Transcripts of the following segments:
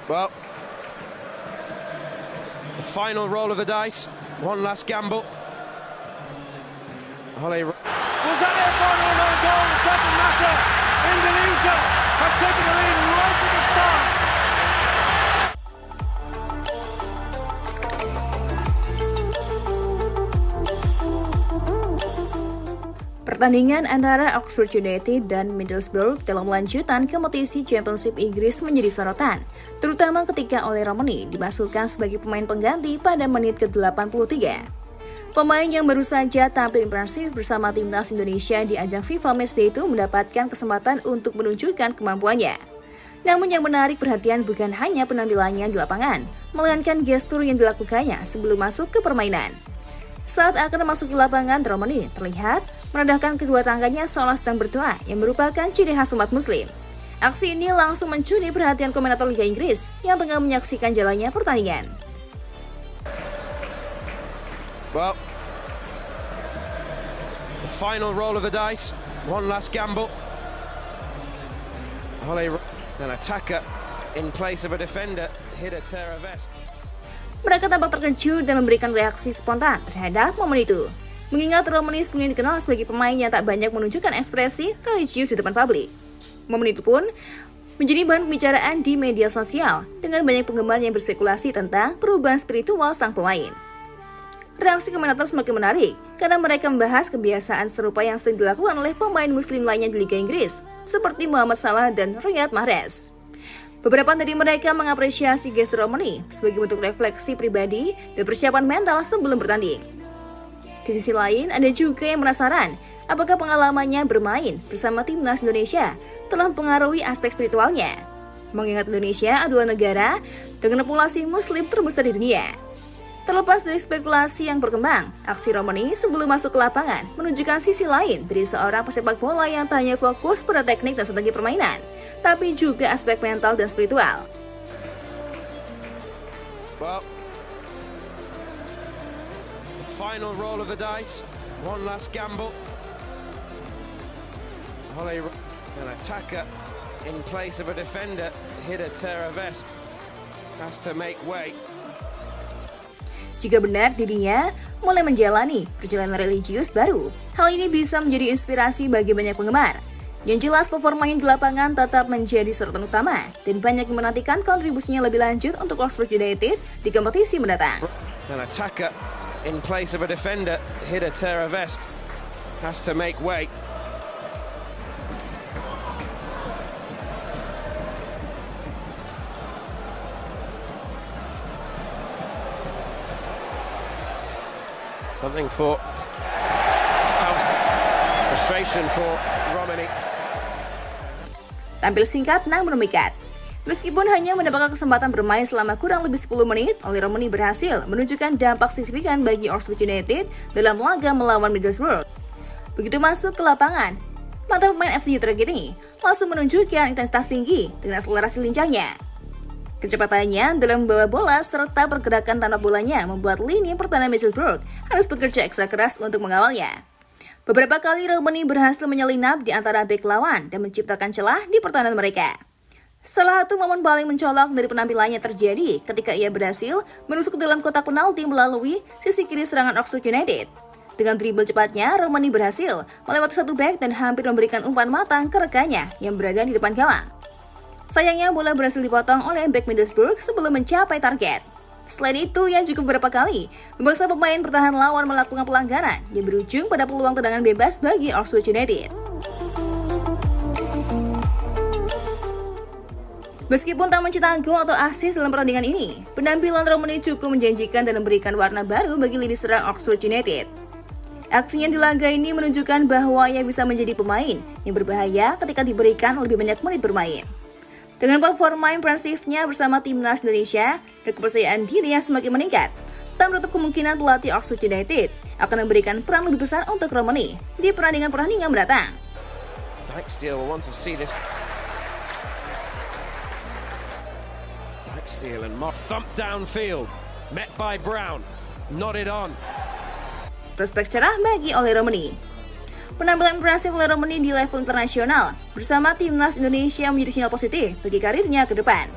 Well, the final roll of the dice, one last gamble. Holly. Was that their final goal? It doesn't matter. Indonesia have taken the lead right at the start. Pertandingan antara Oxford United dan Middlesbrough dalam lanjutan kompetisi Championship Inggris menjadi sorotan, terutama ketika Oleh Romani dimasukkan sebagai pemain pengganti pada menit ke-83. Pemain yang baru saja tampil impresif bersama timnas Indonesia di ajang FIFA Matchday itu mendapatkan kesempatan untuk menunjukkan kemampuannya. Namun yang menarik perhatian bukan hanya penampilannya di lapangan, melainkan gestur yang dilakukannya sebelum masuk ke permainan. Saat akan memasuki lapangan, Romani terlihat menadahkan kedua tangannya seolah sedang berdoa yang merupakan ciri khas umat muslim. Aksi ini langsung mencuri perhatian komentator Liga Inggris yang tengah menyaksikan jalannya pertandingan. Well, the final roll of the dice, one last gamble. Holly, an attacker in place of a defender, hit a Terra Vest. Mereka tampak terkejut dan memberikan reaksi spontan terhadap momen itu. Mengingat Romani sebelumnya dikenal sebagai pemain yang tak banyak menunjukkan ekspresi religius di depan publik. Momen itu pun menjadi bahan pembicaraan di media sosial dengan banyak penggemar yang berspekulasi tentang perubahan spiritual sang pemain. Reaksi komentator semakin menarik karena mereka membahas kebiasaan serupa yang sering dilakukan oleh pemain muslim lainnya di Liga Inggris, seperti Muhammad Salah dan Riyad Mahrez. Beberapa dari mereka mengapresiasi gestur Romani sebagai bentuk refleksi pribadi dan persiapan mental sebelum bertanding. Di sisi lain, ada juga yang penasaran apakah pengalamannya bermain bersama timnas Indonesia telah mempengaruhi aspek spiritualnya. Mengingat Indonesia adalah negara dengan populasi muslim terbesar di dunia. Terlepas dari spekulasi yang berkembang, aksi Romani sebelum masuk ke lapangan menunjukkan sisi lain dari seorang pesepak bola yang tak hanya fokus pada teknik dan strategi permainan, tapi juga aspek mental dan spiritual. Well, the final roll of the dice, one last gamble. Holly, an attacker in place of a defender, hit a Terra Vest, has to make way. Jika benar dirinya mulai menjalani perjalanan religius baru, hal ini bisa menjadi inspirasi bagi banyak penggemar. Yang jelas performanya di lapangan tetap menjadi sorotan utama dan banyak yang menantikan kontribusinya lebih lanjut untuk Oxford United di kompetisi mendatang. An attacker in place of a defender, hit a Terra Vest, has to make way. Something for frustration for Romani. Tampil singkat namun memikat. Meskipun hanya mendapatkan kesempatan bermain selama kurang lebih 10 menit, Oleh Romani berhasil menunjukkan dampak signifikan bagi Oxford United dalam laga melawan Middlesbrough. Begitu masuk ke lapangan, mata pemain FC Utrecht ini langsung menunjukkan intensitas tinggi dengan akselerasi lincahnya. Kecepatannya dalam membawa bola serta pergerakan tanpa bolanya membuat lini pertahanan Middlesbrough harus bekerja ekstra keras untuk mengawalnya. Beberapa kali Romani berhasil menyelinap di antara bek lawan dan menciptakan celah di pertahanan mereka. Salah satu momen paling mencolok dari penampilannya terjadi ketika ia berhasil menusuk ke dalam kotak penalti melalui sisi kiri serangan Oxford United. Dengan dribble cepatnya, Romani berhasil melewati satu bek dan hampir memberikan umpan matang ke rekannya yang berada di depan gawang. Sayangnya bola berhasil dipotong oleh bek Middlesbrough sebelum mencapai target. Selain itu, yang juga beberapa kali memaksa pemain bertahan lawan melakukan pelanggaran yang berujung pada peluang tendangan bebas bagi Oxford United. Meskipun tak mencetak gol atau assist dalam pertandingan ini, penampilan Romani cukup menjanjikan dan memberikan warna baru bagi lini serang Oxford United. Aksinya di laga ini menunjukkan bahwa ia bisa menjadi pemain yang berbahaya ketika diberikan lebih banyak menit bermain. Dengan performa impresifnya bersama timnas Indonesia dan kepercayaan diri yang semakin meningkat, tak menutup kemungkinan pelatih Oxford United akan memberikan peran lebih besar untuk Romani di pertandingan-pertandingan mendatang. Dijksteel will want to see this. Dijksteel and Moff thump downfield, met by Brown, nodded on. Prospek cerah bagi Oleh Romani. Penampilan impresif Oleh Romani di level internasional bersama timnas Indonesia menjadi sinyal positif bagi karirnya ke depan.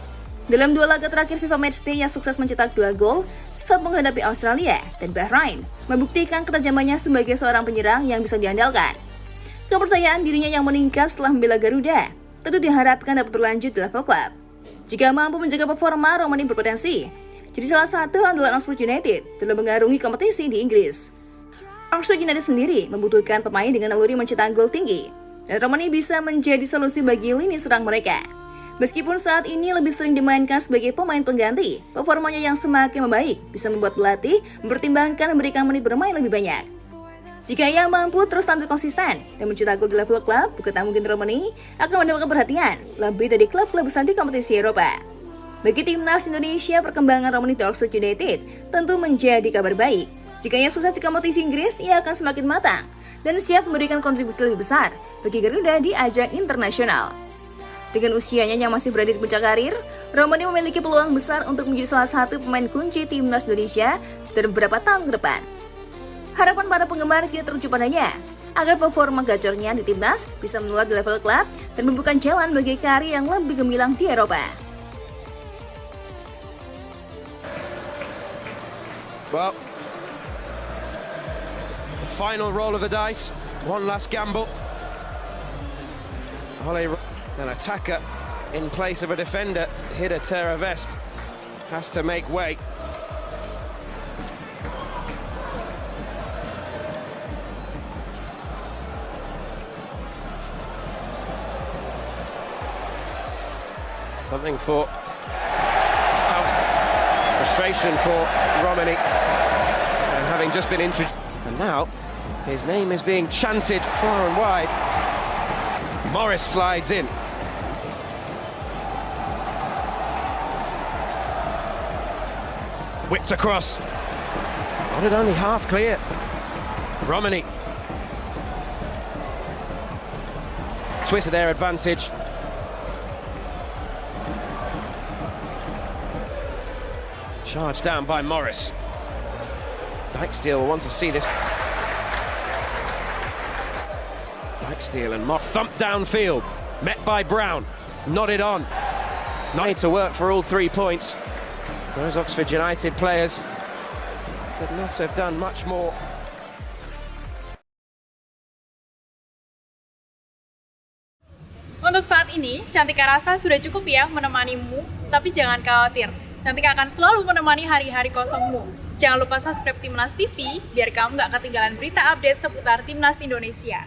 Dalam 2 laga terakhir FIFA Matchday, ia sukses mencetak 2 gol saat menghadapi Australia dan Bahrain, membuktikan ketajamannya sebagai seorang penyerang yang bisa diandalkan. Kepercayaan dirinya yang meningkat setelah membela Garuda tentu diharapkan dapat berlanjut di level klub. Jika mampu menjaga performa, Romani berpotensi jadi salah satu andalan Oxford United dalam mengarungi kompetisi di Inggris. Oxford United sendiri membutuhkan pemain dengan naluri mencetak gol tinggi, dan Romani bisa menjadi solusi bagi lini serang mereka. Meskipun saat ini lebih sering dimainkan sebagai pemain pengganti, performanya yang semakin membaik bisa membuat pelatih mempertimbangkan memberikan menit bermain lebih banyak. Jika ia mampu terus tampil konsisten dan mencetak gol di level klub, bukan tak mungkin Romani akan mendapatkan perhatian lebih dari klub-klub besar di kompetisi Eropa. Bagi timnas Indonesia, perkembangan Romani di Oxford United tentu menjadi kabar baik. Jika ia sukses di kompetisi Inggris, ia akan semakin matang dan siap memberikan kontribusi lebih besar bagi Garuda di ajang internasional. Dengan usianya yang masih berada di puncak karir, Romani memiliki peluang besar untuk menjadi salah satu pemain kunci timnas Indonesia dalam beberapa tahun ke depan. Harapan para penggemar kini teruju padanya agar performa gacornya di timnas bisa menular di level klub dan membuka jalan bagi karir yang lebih gemilang di Eropa. Well, the final roll of the dice, one last gamble. An attacker in place of a defender hit a Terra Vest, has to make way. Something for frustration for Romani, and having just been introduced, and now his name is being chanted far and wide. Morris slides in. Whips across. Got it only half clear. Romani twist their advantage. Charged down by Morris. Dijksteel will want to see this. Dijksteel and Moss thumped downfield. Met by Brown. Nodded on. Need to work for all 3 points. Those Oxford United players could not have done much more. Untuk saat ini, Cantika rasa sudah cukup ya menemanimu, tapi jangan khawatir. Cantika akan selalu menemani hari-hari kosongmu. Jangan lupa subscribe Timnas TV, biar kamu nggak ketinggalan berita update seputar Timnas Indonesia.